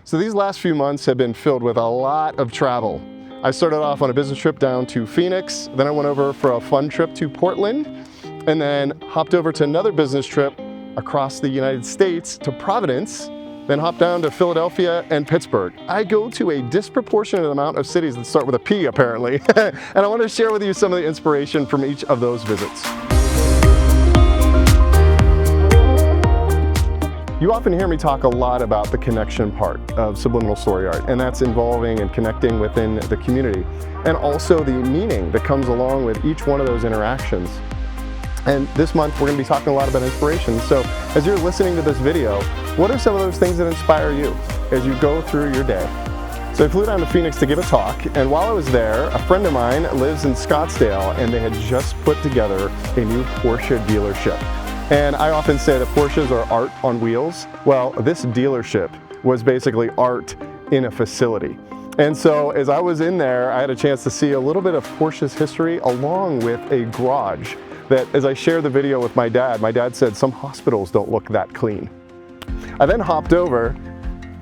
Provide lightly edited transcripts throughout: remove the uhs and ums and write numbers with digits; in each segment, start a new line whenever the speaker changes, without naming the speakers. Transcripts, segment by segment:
So these last few months have been filled with a lot of travel. I started off on a business trip down to Phoenix, then I went over for a fun trip to Portland, and then hopped over to another business trip across the United States to Providence, then hopped down to Philadelphia and Pittsburgh. I go to a disproportionate amount of cities that start with a P, apparently, and I want to share with you some of the inspiration from each of those visits. You often hear me talk a lot about the connection part of subliminal story art, and that's involving and connecting within the community, and also the meaning that comes along with each one of those interactions. And this month we're going to be talking a lot about inspiration. So as you're listening to this video, what are some of those things that inspire you as you go through your day? So I flew down to Phoenix to give a talk, and while I was there, a friend of mine lives in Scottsdale, and they had just put together a new Porsche dealership. And I often say that Porsches are art on wheels. Well, this dealership was basically art in a facility. And so as I was in there, I had a chance to see a little bit of Porsche's history along with a garage that, as I shared the video with my dad said some hospitals don't look that clean. I then hopped over,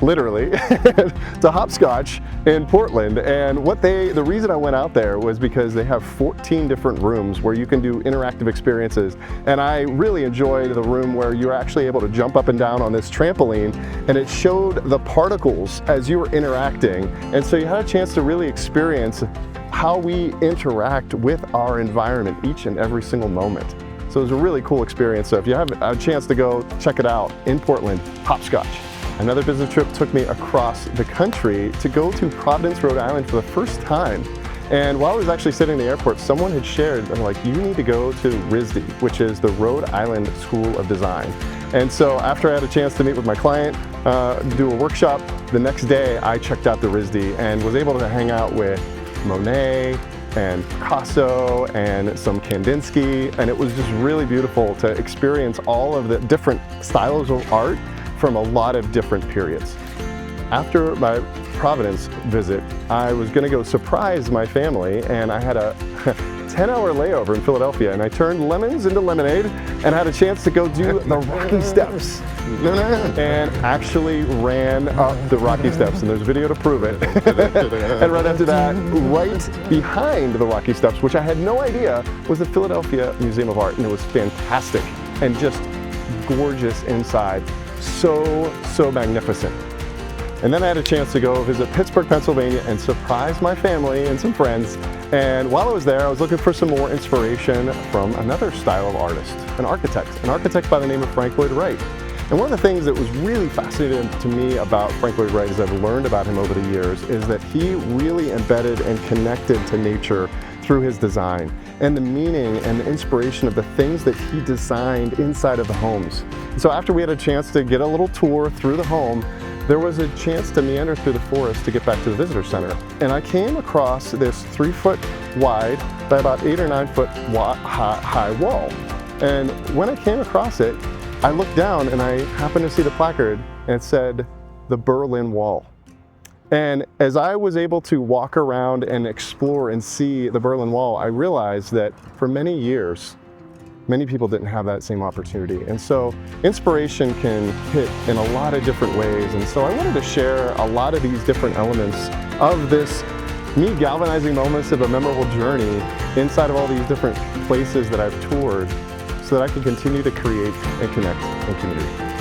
literally, to Hopscotch in Portland, and the reason I went out there was because they have 14 different rooms where you can do interactive experiences, and I really enjoyed the room where you were actually able to jump up and down on this trampoline, and it showed the particles as you were interacting, and so you had a chance to really experience how we interact with our environment each and every single moment. So it was a really cool experience. So if you have a chance to go check it out in Portland, Hopscotch. Another business trip took me across the country to go to Providence, Rhode Island for the first time. And while I was actually sitting in the airport, someone had shared, they're like, you need to go to RISD, which is the Rhode Island School of Design. And so after I had a chance to meet with my client, do a workshop, the next day I checked out the RISD and was able to hang out with Monet and Picasso and some Kandinsky, and it was just really beautiful to experience all of the different styles of art from a lot of different periods. After my Providence visit, I was going to go surprise my family, and I had a 10-hour layover in Philadelphia, and I turned lemons into lemonade and had a chance to go do the Rocky Steps. And actually ran up the Rocky Steps, and there's a video to prove it. And right after that, right behind the Rocky Steps, which I had no idea was the Philadelphia Museum of Art, and it was fantastic and just gorgeous inside. So magnificent. And then I had a chance to go visit Pittsburgh, Pennsylvania and surprise my family and some friends. And while I was there, I was looking for some more inspiration from another style of artist, an architect by the name of Frank Lloyd Wright. And one of the things that was really fascinating to me about Frank Lloyd Wright, as I've learned about him over the years, is that he really embedded and connected to nature through his design and the meaning and the inspiration of the things that he designed inside of the homes. So after we had a chance to get a little tour through the home, there was a chance to meander through the forest to get back to the visitor center. And I came across this 3-foot wide by about 8 or 9 foot high wall. And when I came across it, I looked down and I happened to see the placard, and it said, the Berlin Wall. And as I was able to walk around and explore and see the Berlin Wall, I realized that for many years, many people didn't have that same opportunity. And so inspiration can hit in a lot of different ways. And so I wanted to share a lot of these different elements of this, me galvanizing moments of a memorable journey inside of all these different places that I've toured, so that I can continue to create and connect in community.